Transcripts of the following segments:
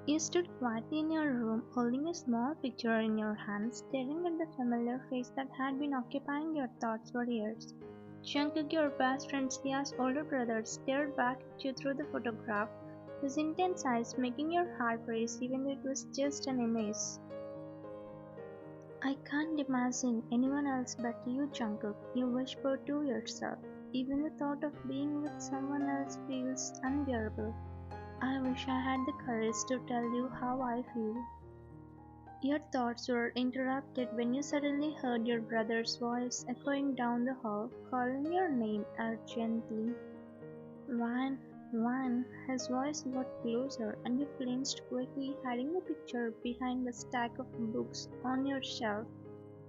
You stood quietly in your room, holding a small picture in your hand, staring at the familiar face that had been occupying your thoughts for years. Jungkook, your best friend Sia's older brother, stared back at you through the photograph, his intense eyes making your heart race even though it was just an image. I can't imagine anyone else but you, Jungkook, you whispered to yourself. Even the thought of being with someone else feels unbearable. I wish I had the courage to tell you how I feel. Your thoughts were interrupted when you suddenly heard your brother's voice echoing down the hall, calling your name urgently. Van, Van, his voice got closer and you flinched quickly, hiding the picture behind the stack of books on your shelf.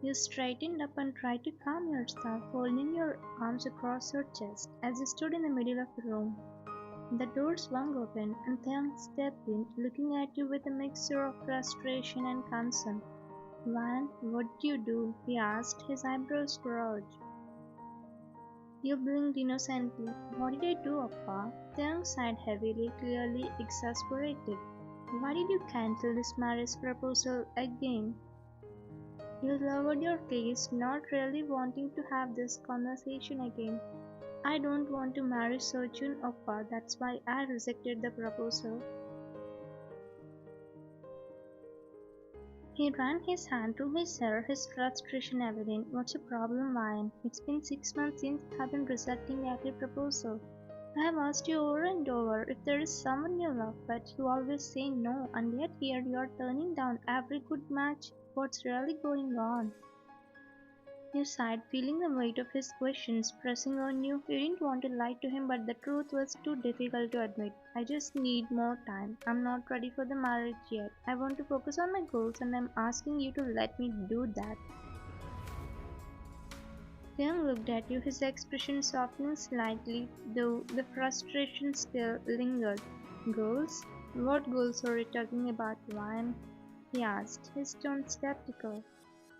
You straightened up and tried to calm yourself, folding your arms across your chest as you stood in the middle of the room. The door swung open and Theon stepped in, looking at you with a mixture of frustration and concern. Van, what did you do? He asked, his eyebrows furrowed. You blinked innocently. What did I do, Appa? Theon sighed heavily, clearly exasperated. Why did you cancel this marriage proposal again? You lowered your gaze, not really wanting to have this conversation again. I don't want to marry Sojun Oppa, that's why I rejected the proposal. He ran his hand through his hair, his frustration evident. What's your problem, Ryan? It's been 6 months since I've been rejecting every proposal. I have asked you over and over if there is someone you love, but you always say no, and yet here you are turning down every good match. What's really going on? You sighed, feeling the weight of his questions pressing on you. You didn't want to lie to him, but the truth was too difficult to admit. I just need more time. I'm not ready for the marriage yet. I want to focus on my goals, and I'm asking you to let me do that. Young looked at you, his expression softening slightly, though the frustration still lingered. Goals? What goals are you talking about, Ryan? He asked, his tone skeptical.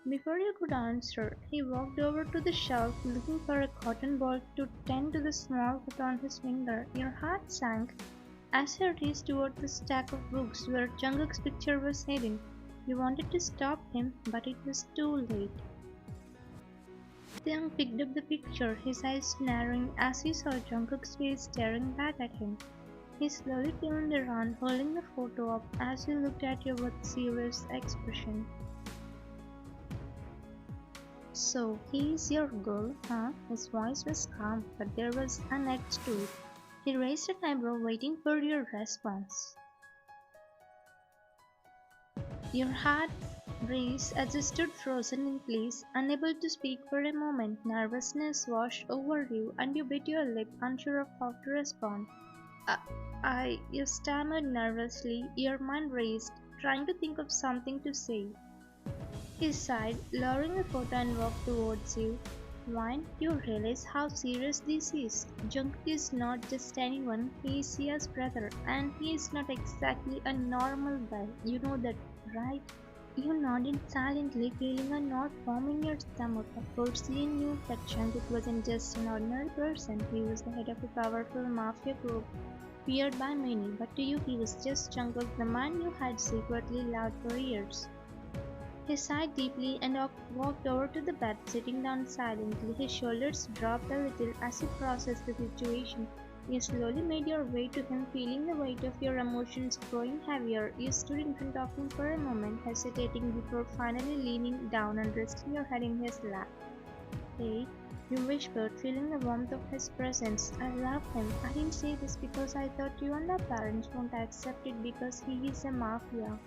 Before you could answer, he walked over to the shelf looking for a cotton ball to tend to the small cut on his finger. Your heart sank as he reached toward the stack of books where Jungkook's picture was hidden. You wanted to stop him, but it was too late. Young picked up the picture, his eyes narrowing as he saw Jungkook's face staring back at him. He slowly turned around, holding the photo up as he looked at you with serious expression. So, he is your goal, huh? His voice was calm, but there was an edge to it. He raised an eyebrow, waiting for your response. Your heart raced as you stood frozen in place, unable to speak for a moment. Nervousness washed over you, and you bit your lip, unsure of how to respond. You stammered nervously, your mind raced, trying to think of something to say. He sighed, lowering the photo and walked towards you. Wine, you realize how serious this is. Jungkook is not just anyone, he is Sia's brother, and he is not exactly a normal guy. You know that, right? You nodded silently, feeling a knot form in your stomach. Of course, you knew that Jungkook wasn't just an ordinary person, he was the head of a powerful mafia group, feared by many, but to you he was just Jungkook, the man you had secretly loved for years. He sighed deeply and walked over to the bed, sitting down silently. His shoulders dropped a little as he processed the situation. You slowly made your way to him, feeling the weight of your emotions growing heavier. You stood in front of him for a moment, hesitating before finally leaning down and resting your head in his lap. Hey, you whispered, feeling the warmth of his presence. I love him. I didn't say this because I thought you and our parents won't accept it because he is a mafia.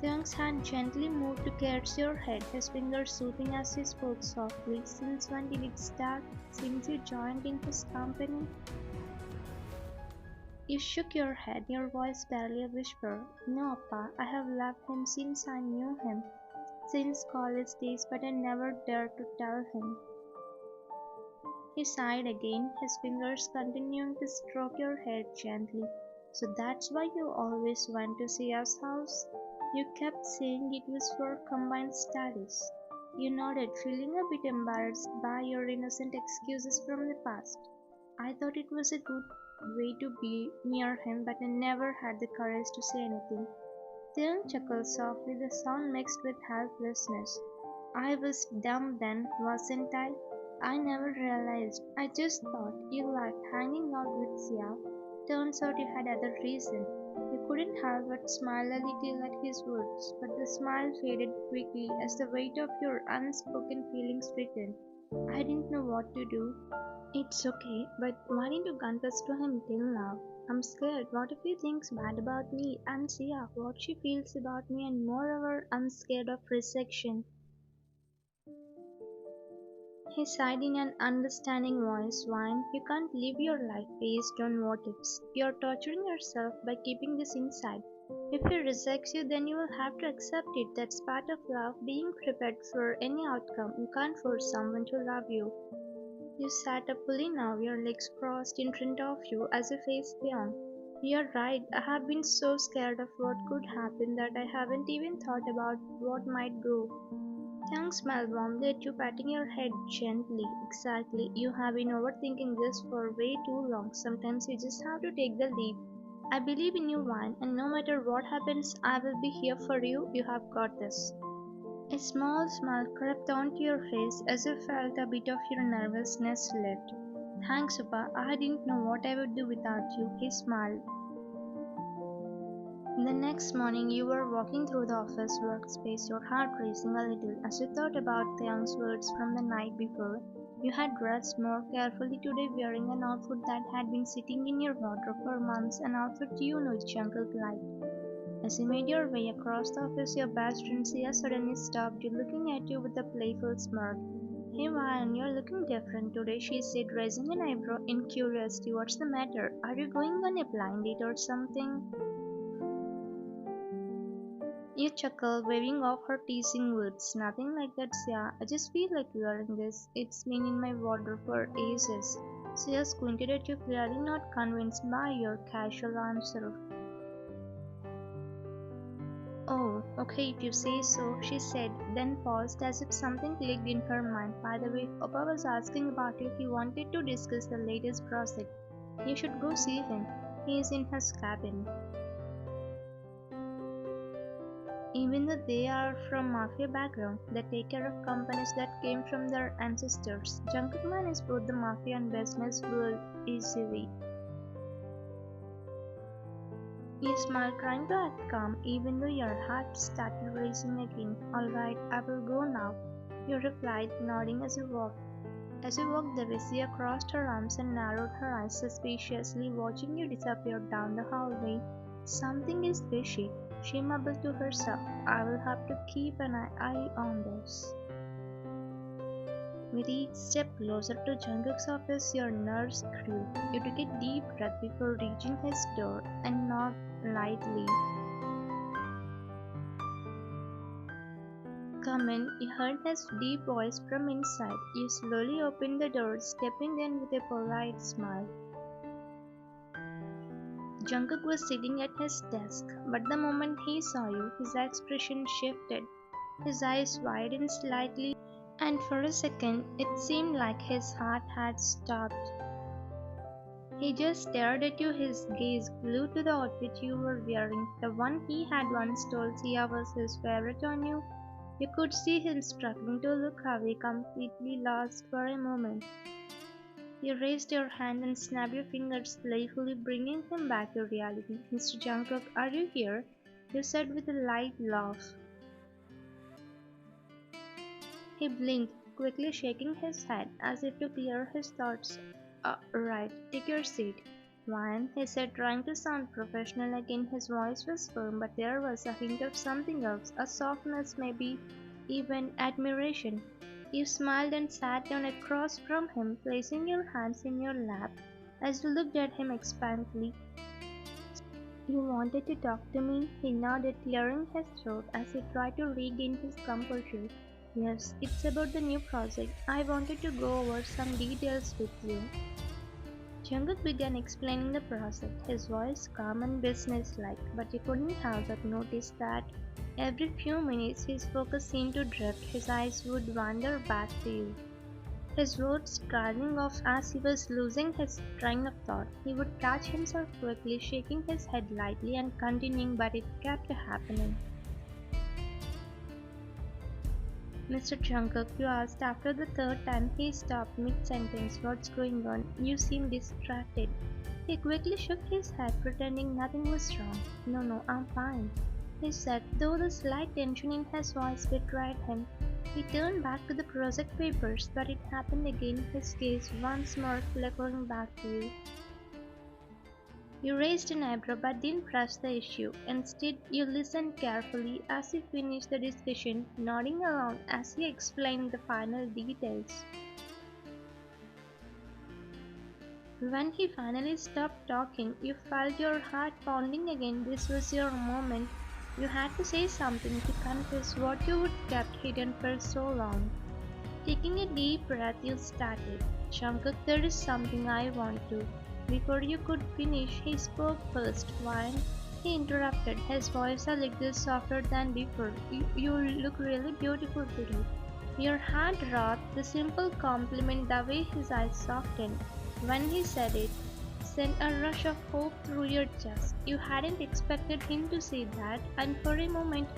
Young's hand gently moved to caress your head, his fingers soothing as he spoke softly. Since when did it start? Since you joined in his company? You shook your head, your voice barely a whisper. No, Appa, I have loved him since I knew him, since college days, but I never dared to tell him. He sighed again, his fingers continuing to stroke your hair gently. So that's why you always went to see us house? You kept saying it was for combined studies. You nodded, feeling a bit embarrassed by your innocent excuses from the past. I thought it was a good way to be near him, but I never had the courage to say anything. Taeyong chuckled softly, the sound mixed with helplessness. I was dumb then, wasn't I? I never realized. I just thought you liked hanging out with Sia. Turns out you had other reason. You couldn't help but smile a little at his words, but the smile faded quickly as the weight of your unspoken feelings returned. I didn't know what to do. It's okay, but why didn't you confess to him till now? I'm scared. What if he thinks bad about me and Sia, what she feels about me, and moreover, I'm scared of rejection. He sighed in an understanding voice, Wine, you can't live your life based on what ifs. You're torturing yourself by keeping this inside. If he rejects you, then you will have to accept it. That's part of love, being prepared for any outcome. You can't force someone to love you. You sat up fully now, your legs crossed in front of you as you faced beyond. You're right, I have been so scared of what could happen that I haven't even thought about what might go. Young smiled warmly at you, patting your head gently. Exactly, you have been overthinking this for way too long. Sometimes you just have to take the leap. I believe in you, Vine, and no matter what happens, I will be here for you. You have got this. A small smile crept onto your face as you felt a bit of your nervousness lift. Thanks, Upa. I didn't know what I would do without you. He smiled. The next morning, you were walking through the office workspace, your heart racing a little as you thought about the young's words from the night before. You had dressed more carefully today, wearing an outfit that had been sitting in your wardrobe for months, an outfit you know Jungkook liked. As you made your way across the office, your best friend Sia suddenly stopped you, looking at you with a playful smirk. Hey man, you're looking different today, she said, raising an eyebrow in curiosity. What's the matter? Are you going on a blind date or something? You chuckled, waving off her teasing words. Nothing like that, Sia. I just feel like wearing this. It's been in my wardrobe for ages. Sia squinted at you, clearly not convinced by your casual answer. Oh, okay, if you say so, she said, then paused as if something clicked in her mind. By the way, Oppa was asking about you. He wanted to discuss the latest project. You should go see him. He is in his cabin. Even though they are from mafia background, they take care of companies that came from their ancestors. Jungkook manages both the mafia and business world easily. You smiled, trying to act calm, even though your heart started racing again. Alright, I will go now, you replied, nodding as you walked. As you walked, the Sia crossed her arms and narrowed her eyes suspiciously, watching you disappear down the hallway. Something is fishy, she mumbled to herself. I will have to keep an eye on this. With each step closer to Jungkook's office, your nerves grew. You took a deep breath before reaching his door and knocked lightly. Come in, you heard his deep voice from inside. You slowly opened the door, stepping in with a polite smile. Jungkook was sitting at his desk, but the moment he saw you, his expression shifted. His eyes widened slightly, and for a second it seemed like his heart had stopped. He just stared at you, his gaze glued to the outfit you were wearing, the one he had once told Sia was his favorite on you. You could see him struggling to look away, completely lost for a moment. You raised your hand and snapped your fingers playfully, bringing him back to reality. Mr. Jungkook, are you here? You said with a light laugh. He blinked, quickly shaking his head as if to clear his thoughts. Right, take your seat. Ryan, he said, trying to sound professional again. His voice was firm, but there was a hint of something else, a softness, maybe even admiration. You smiled and sat down across from him, placing your hands in your lap as you looked at him expectantly. You wanted to talk to me? He nodded, clearing his throat as he tried to regain his composure. Yes, it's about the new project. I wanted to go over some details with you. Jungkook began explaining the project, his voice calm and businesslike, but you couldn't help but notice that every few minutes his focus seemed to drift, his eyes would wander back to you. his words trailing off as he was losing his train of thought. He would catch himself quickly, shaking his head lightly and continuing, but it kept happening. Mr. Jungkook, you asked after the third time. He stopped mid-sentence. What's going on? You seem distracted. He quickly shook his head, pretending nothing was wrong. No, no, I'm fine, he said, though the slight tension in his voice betrayed him. He turned back to the project papers, but it happened again, his gaze once more flickering back to you. You raised an eyebrow but didn't press the issue. Instead, you listened carefully as he finished the discussion, nodding along as he explained the final details. When he finally stopped talking, you felt your heart pounding again. This was your moment. You had to say something to confess what you would kept hidden for so long. Taking a deep breath, you started. Jungkook, there is something I want to. Before you could finish, he spoke first. Why? He interrupted, his voice a little softer than before. You look really beautiful today. Your heart dropped. The simple compliment, the way his eyes softened when he said it, sent a rush of hope through your chest. You hadn't expected him to say that, and for a moment,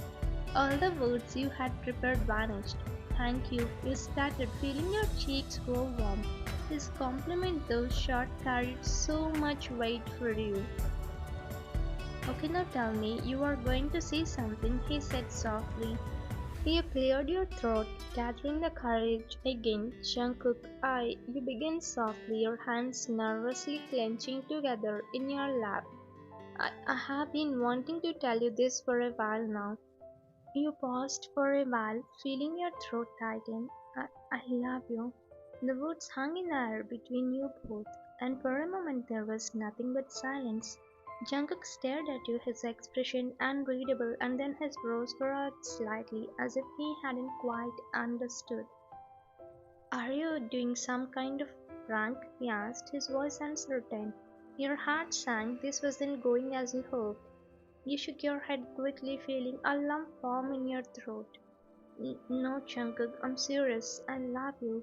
all the words you had prepared vanished. Thank you. You started, feeling your cheeks grow warm. His compliment, though short, carried so much weight for you. Okay, now tell me, you are going to say something, he said softly. You cleared your throat, gathering the courage again. Jungkook, you began softly, your hands nervously clenching together in your lap. I have been wanting to tell you this for a while now. You paused for a while, feeling your throat tighten. I love you. The words hung in the air between you both, and for a moment there was nothing but silence. Jungkook stared at you, his expression unreadable, and then his brows furrowed slightly, as if he hadn't quite understood. Are you doing some kind of prank? He asked, his voice uncertain. Your heart sank. This wasn't going as you hoped. You shook your head quickly, feeling a lump form in your throat. No, Jungkook, I'm serious. I love you.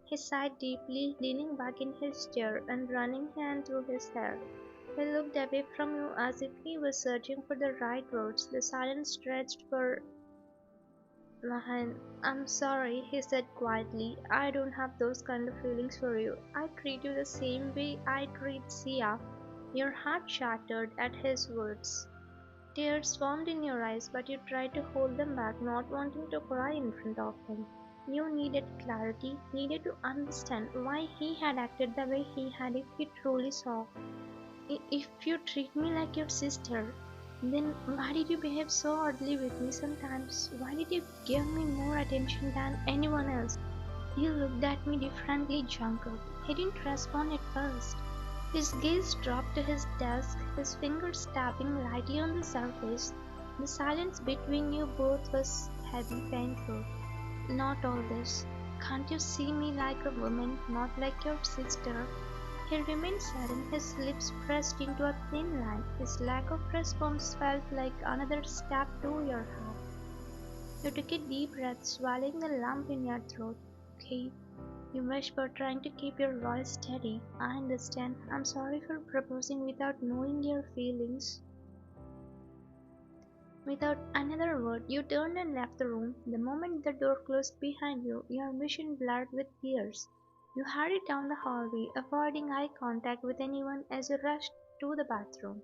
He sighed deeply, leaning back in his chair and running a hand through his hair. He looked away from you as if he was searching for the right words. The silence stretched for Mahan. I'm sorry, he said quietly. I don't have those kind of feelings for you. I treat you the same way I treat Sia. Your heart shattered at his words. Tears formed in your eyes, but you tried to hold them back, not wanting to cry in front of him. You needed clarity, needed to understand why he had acted the way he had if he truly saw. If you treat me like your sister, then why did you behave so oddly with me sometimes? Why did you give me more attention than anyone else? You looked at me differently, Jungkook. He didn't respond at first. His gaze dropped to his desk, his fingers tapping lightly on the surface. The silence between you both was heavy, painful. Not all this. Can't you see me like a woman, not like your sister? He remained silent, his lips pressed into a thin line. His lack of response felt like another stab to your heart. You took a deep breath, swallowing the lump in your throat. Okay, you whispered, trying to keep your voice steady. I understand. I'm sorry for proposing without knowing your feelings. Without another word, you turned and left the room. The moment the door closed behind you, your vision blurred with tears. You hurried down the hallway, avoiding eye contact with anyone as you rushed to the bathroom.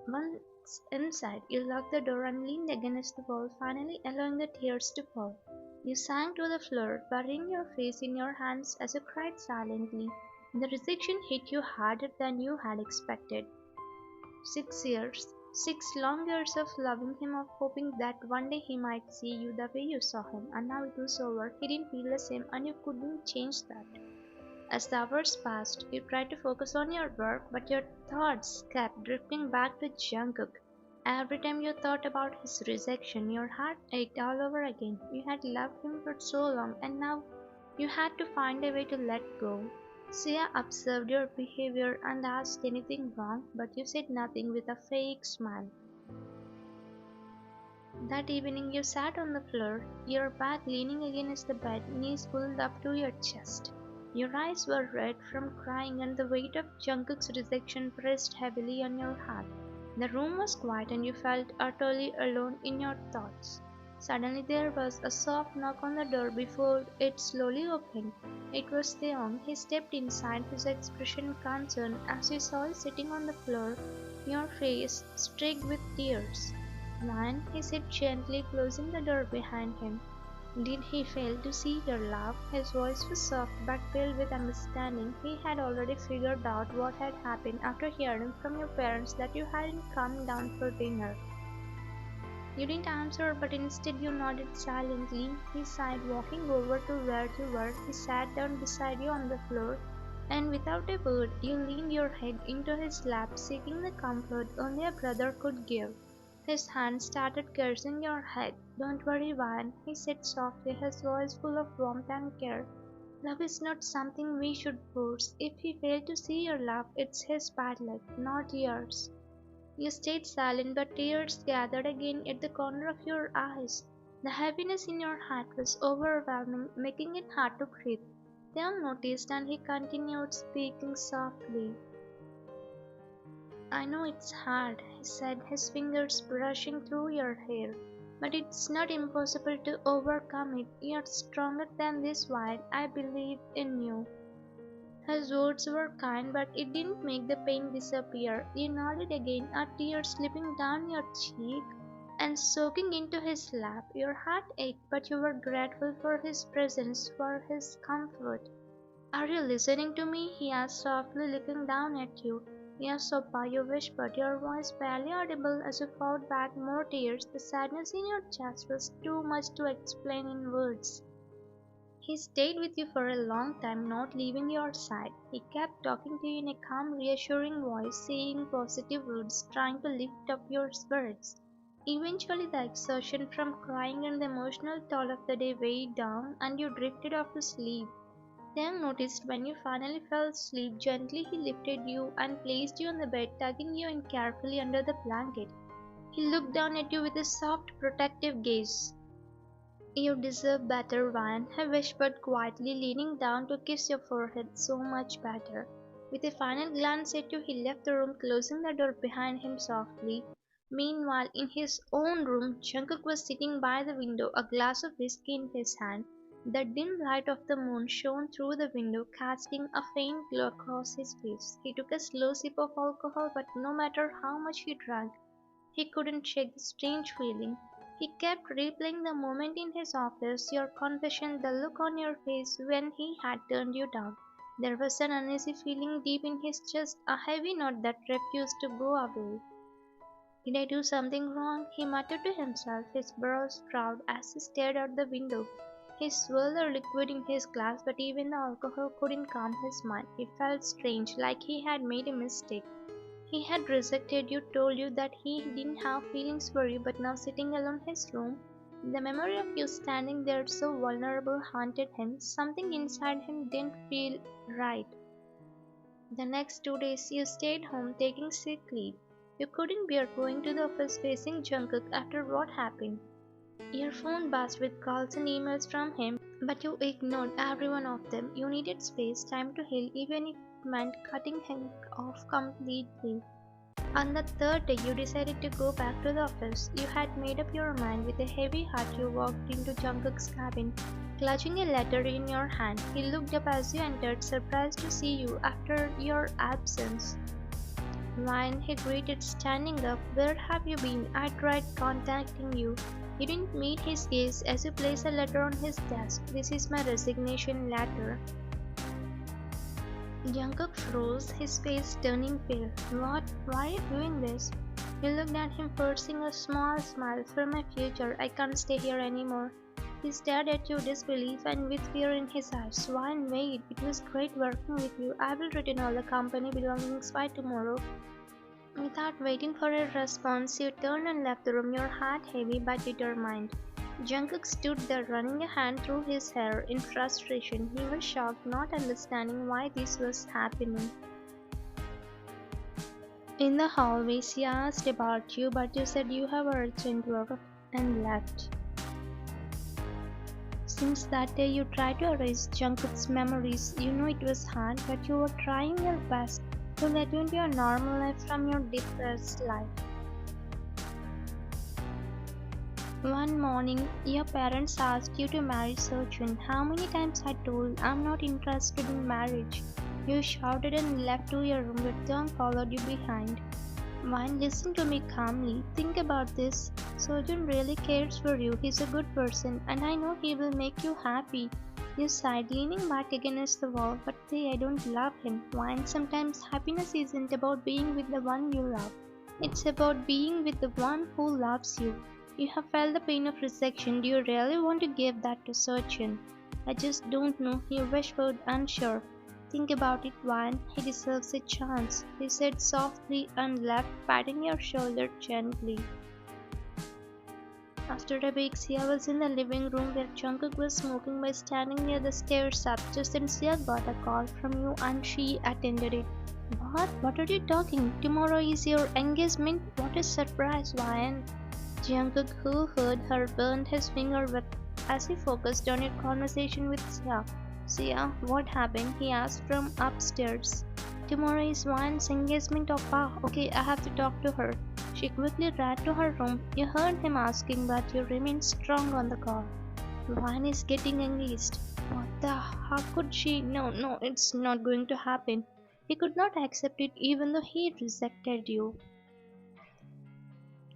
Once inside, you locked the door and leaned against the wall, finally allowing the tears to fall. You sank to the floor, burying your face in your hands as you cried silently. The rejection hit you harder than you had expected. 6 years, 6 long years of loving him, of hoping that one day he might see you the way you saw him, and now it was over. He didn't feel the same, and you couldn't change that. As the hours passed, you tried to focus on your work, but your thoughts kept drifting back to Jungkook. Every time you thought about his rejection, your heart ached all over again. You had loved him for so long, and now you had to find a way to let go. Sia observed your behavior and asked anything wrong, but you said nothing with a fake smile. That evening you sat on the floor, your back leaning against the bed, knees pulled up to your chest. Your eyes were red from crying and the weight of Jungkook's rejection pressed heavily on your heart. The room was quiet and you felt utterly alone in your thoughts. Suddenly there was a soft knock on the door before it slowly opened. It was Theon. He stepped inside, his expression concerned as he saw you sitting on the floor, your face streaked with tears. "Man," he said gently, closing the door behind him. Did he fail to see your love? His voice was soft but filled with understanding. He had already figured out what had happened after hearing from your parents that you hadn't come down for dinner. You didn't answer, but instead you nodded silently. He sighed, walking over to where you were. He sat down beside you on the floor, and without a word, you leaned your head into his lap, seeking the comfort only a brother could give. His hand started caressing your head. "Don't worry, Van," he said softly, his voice full of warmth and care. "Love is not something we should force. If he failed to see your love, it's his bad luck, not yours." You stayed silent, but tears gathered again at the corner of your eyes. The heaviness in your heart was overwhelming, making it hard to breathe. Theon noticed and he continued speaking softly. "I know it's hard," he said, his fingers brushing through your hair, "but it's not impossible to overcome it. You're stronger than this, Wyatt. I believe in you." His words were kind, but it didn't make the pain disappear. You nodded again, a tear slipping down your cheek and soaking into his lap. Your heart ached, but you were grateful for his presence, for his comfort. "Are you listening to me?" he asked softly, looking down at you. "Yes, Oppa," you whispered, your voice barely audible as you fought back more tears. The sadness in your chest was too much to explain in words. He stayed with you for a long time, not leaving your side. He kept talking to you in a calm, reassuring voice, saying positive words, trying to lift up your spirits. Eventually, the exhaustion from crying and the emotional toll of the day weighed down, and you drifted off to sleep. Sam noticed when you finally fell asleep. Gently he lifted you and placed you on the bed, tugging you in carefully under the blanket. He looked down at you with a soft, protective gaze. "You deserve better, Ryan," he whispered quietly, leaning down to kiss your forehead. "So much better." With a final glance at you, he left the room, closing the door behind him softly. Meanwhile, in his own room, Jungkook was sitting by the window, a glass of whiskey in his hand. The dim light of the moon shone through the window, casting a faint glow across his face. He took a slow sip of alcohol, but no matter how much he drank, he couldn't shake the strange feeling. He kept replaying the moment in his office, your confession, the look on your face when he had turned you down. There was an uneasy feeling deep in his chest, a heavy knot that refused to go away. "Did I do something wrong?" he muttered to himself, his brows proud as he stared out the window. He swirled the liquid in his glass, but even the alcohol couldn't calm his mind. He felt strange, like he had made a mistake. He had rejected you, told you that he didn't have feelings for you, but now sitting alone in his room, the memory of you standing there so vulnerable haunted him. Something inside him didn't feel right. The next 2 days you stayed home taking sick leave. You couldn't bear going to the office facing Jungkook after what happened. Your phone buzzed with calls and emails from him, but you ignored every one of them. You needed space, time to heal, even if it meant cutting him off completely. On the third day, you decided to go back to the office. You had made up your mind. With a heavy heart, you walked into Jungkook's cabin, clutching a letter in your hand. He looked up as you entered, surprised to see you after your absence. "Ryan," he greeted, standing up, "where have you been? I tried contacting you." You didn't meet his gaze as you placed a letter on his desk. "This is my resignation letter." Jungkook froze, his face turning pale. "What? Why are you doing this?" You looked at him, forcing a small smile. "For my future, I can't stay here anymore." He stared at you, disbelief and with fear in his eyes. "Ryan, wait. It was great working with you. I will return all the company belongings by tomorrow." Without waiting for a response, you turned and left the room, your heart heavy but determined. Jungkook stood there, running a hand through his hair in frustration. He was shocked, not understanding why this was happening. In the hallways, he asked about you, but you said you have urgent work. and left. Since that day you tried to erase Jungkook's memories, you know it was hard, but you were trying your best to let you into your normal life from your depressed life. One morning, your parents asked you to marry Sojun. How many times I told I'm not interested in marriage? You shouted and left to your room, but Jung followed you behind. Wine, listen to me calmly. Think about this. Sojun really cares for you. He's a good person, and I know he will make you happy. You sighed, leaning back against the wall, but say I don't love him. Wine, sometimes happiness isn't about being with the one you love. It's about being with the one who loves you. You have felt the pain of rejection. Do you really want to give that to Sachin? I just don't know, he whispered, unsure. Think about it, Vine. He deserves a chance, he said softly and left, patting your shoulder gently. After a week, Sia was in the living room where Jungkook was smoking by standing near the stairs up. Just then Sia got a call from you and she attended it. What? What are you talking? Tomorrow is your engagement? What a surprise, Vine. Jungkook, who heard her, burned his finger with as he focused on your conversation with Sia. Sia, what happened? He asked from upstairs. Tomorrow is Wan's engagement, Oppa. Okay, I have to talk to her. She quickly ran to her room. You heard him asking, but you remained strong on the call. Wan is getting engaged. What the? How could she? No, no, it's not going to happen. He could not accept it even though he rejected you.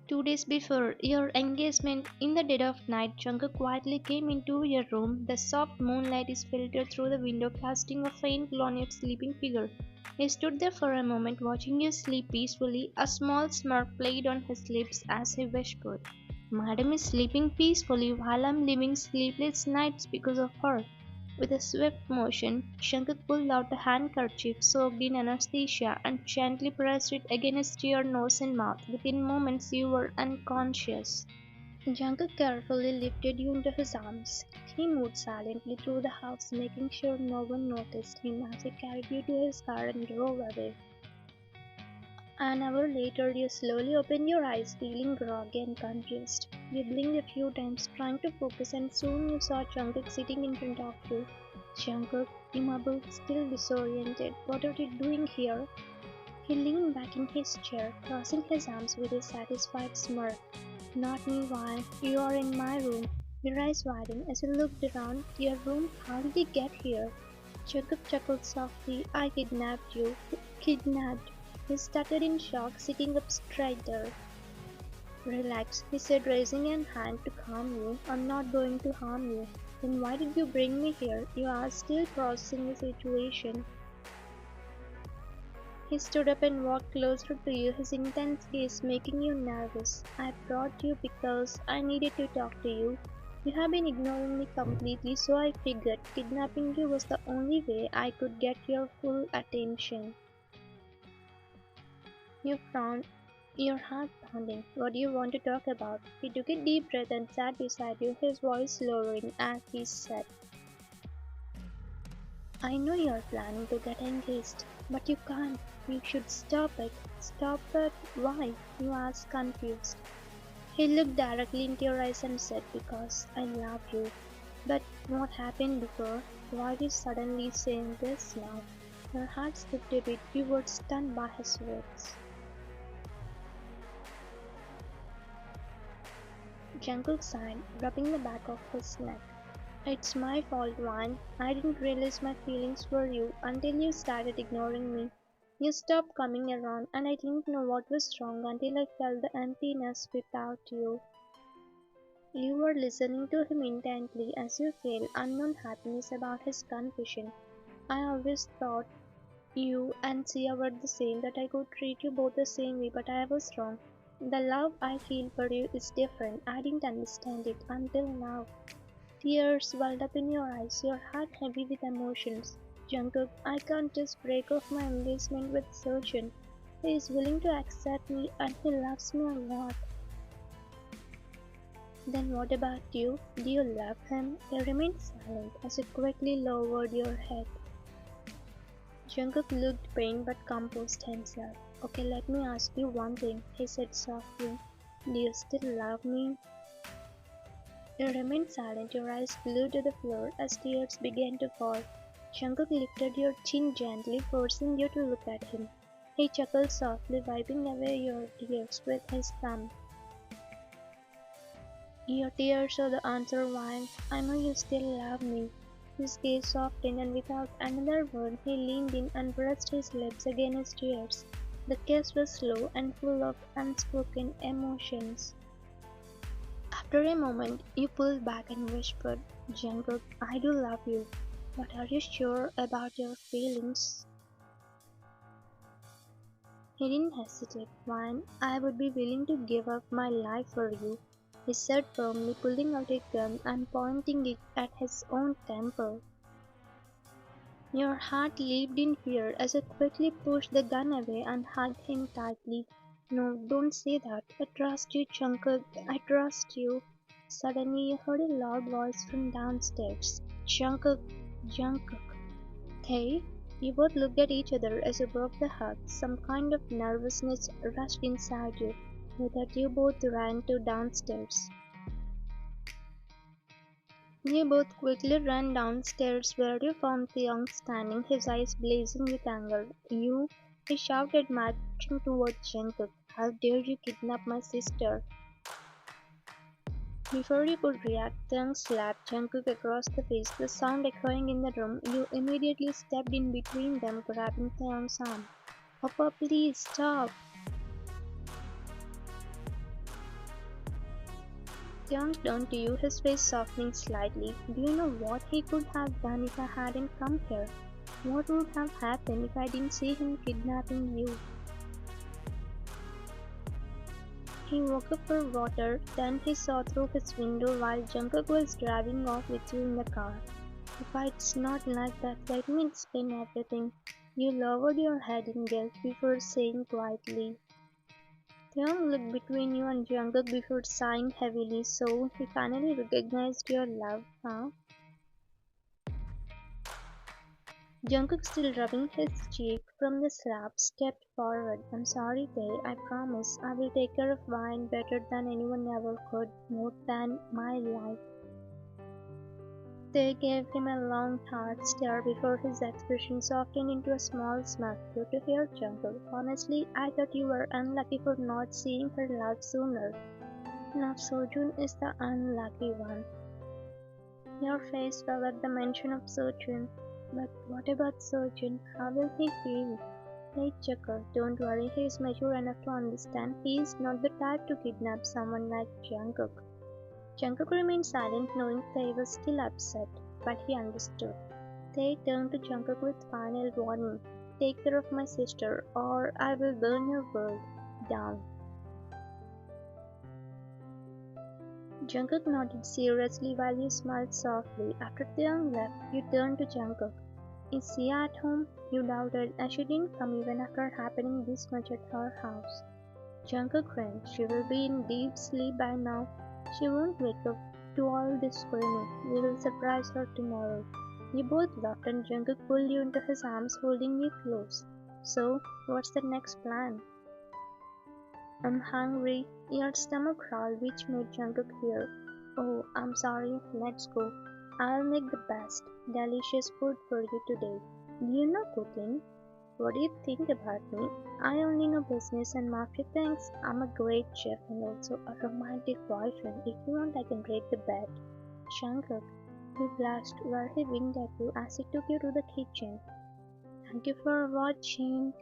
2 days before your engagement, in the dead of night, Jungkook quietly came into your room. The soft moonlight is filtered through the window, casting a faint glow on your sleeping figure. He stood there for a moment, watching you sleep peacefully. A small smirk played on his lips as he whispered, Madam is sleeping peacefully while I'm living sleepless nights because of her. With a swift motion, Jungkook pulled out a handkerchief soaked in anesthesia and gently pressed it against your nose and mouth. Within moments, you were unconscious. Jungkook carefully lifted you into his arms. He moved silently through the house, making sure no one noticed him as he carried you to his car and drove away. An hour later, you slowly opened your eyes, feeling groggy and confused. You blinked a few times, trying to focus, and soon you saw Jungkook sitting in front of you. Jungkook, immobile, still disoriented. What are you doing here? He leaned back in his chair, crossing his arms with a satisfied smirk. Not me, why? You are in my room. Your eyes widened as you looked around. Your room? How did you get here? Jungkook chuckled softly. I kidnapped you. Kidnapped? He stuttered in shock, sitting up straighter. Relax, he said, raising a hand to calm you. I'm not going to harm you. Then why did you bring me here? You are still processing the situation. He stood up and walked closer to you, his intense gaze making you nervous. I brought you because I needed to talk to you. You have been ignoring me completely, so I figured kidnapping you was the only way I could get your full attention. You frowned, your heart pounding. What do you want to talk about? He took a deep breath and sat beside you, his voice lowering as he said, I know you're planning to get engaged, but you can't. You should stop it. Stop it? Why? You asked, confused. He looked directly into your eyes and said, because I love you. But what happened before? Why are you suddenly saying this now? Your heart skipped a bit. You were stunned by his words. Jungkook sighed, rubbing the back of his neck. It's my fault, Wan. I didn't realize my feelings for you until you started ignoring me. You stopped coming around and I didn't know what was wrong until I felt the emptiness without you. You were listening to him intently as you felt unknown happiness about his confession. I always thought you and Sia were the same, that I could treat you both the same way, but I was wrong. The love I feel for you is different. I didn't understand it until now. Tears welled up in your eyes, your heart heavy with emotions. Jungkook, I can't just break off my engagement with Sojin. He is willing to accept me and he loves me a lot. Then what about you? Do you love him? You remained silent as you quickly lowered your head. Jungkook looked pained but composed himself. Okay, let me ask you one thing, he said softly. Do you still love me? You remained silent, your eyes glued to the floor as tears began to fall. Jungkook lifted your chin gently, forcing you to look at him. He chuckled softly, wiping away your tears with his thumb. Your tears are the answer, Wine. I know you still love me. His gaze softened, and without another word, he leaned in and pressed his lips against yours. The kiss was slow and full of unspoken emotions. After a moment, you pulled back and whispered, Jungkook, I do love you, but are you sure about your feelings? He didn't hesitate. Wine, I would be willing to give up my life for you, he said firmly, pulling out a gun and pointing it at his own temple. Your heart leaped in fear as you quickly pushed the gun away and hugged him tightly. No, don't say that. I trust you, Jungkook. I trust you. Suddenly, you heard a loud voice from downstairs. Jungkook, Jungkook. Hey? You both looked at each other as you broke the hug. Some kind of nervousness rushed inside you. With that, you both ran to downstairs. You both quickly ran downstairs where you found Theon standing, his eyes blazing with anger. You, he shouted, marching towards Jungkook. How dare you kidnap my sister? Before you could react, Theon slapped Jungkook across the face, the sound echoing in the room. You immediately stepped in between them, grabbing Theon's arm. Papa, please stop! Theon turned to you, his face softening slightly. Do you know what he could have done if I hadn't come here? What would have happened if I didn't see him kidnapping you? He woke up for water, then he saw through his window while Jungkook was driving off with you in the car. Papa, it's not like that. Let me explain everything. You lowered your head in guilt before saying quietly. Theon looked between you and Jungkook before sighing heavily, so he finally recognized your love, huh? Jungkook, still rubbing his cheek from the slap, stepped forward. I'm sorry, Tae. I promise I will take care of Vine better than anyone ever could, more than my life. Tae gave him a long, hard stare before his expression softened into a small smile. Good to hear, Jungkook. Honestly, I thought you were unlucky for not seeing her love sooner. Now Sojun is the unlucky one. Your face fell at the mention of Sojun. But what about Sojun? How will he feel? Hey Chakra, don't worry, he is mature enough to understand. He is not the type to kidnap someone like Jungkook. Jungkook remained silent, knowing Tae was still upset, but he understood. Tae turned to Jungkook with final warning. Take care of my sister, or I will burn your world down. Jungkook nodded seriously while you smiled softly. After Taeyang left, you turned to Jungkook. Is Sia at home? You doubted, as she didn't come even after happening this much at her house. Jungkook grinned. She will be in deep sleep by now. She won't wake up to all this screaming. We will surprise her tomorrow. You both laughed and Jungkook pulled you into his arms, holding you close. So, what's the next plan? I'm hungry. Your stomach growled, which made Jungkook fear. Oh, I'm sorry. Let's go. I'll make the best, delicious food for you today. Do you know cooking? What do you think about me? I only know business and market things. I'm a great chef and also a romantic boyfriend. If you want, I can break the bed. Jungkook, he blushed where he winked at you as he took you to the kitchen. Thank you for watching.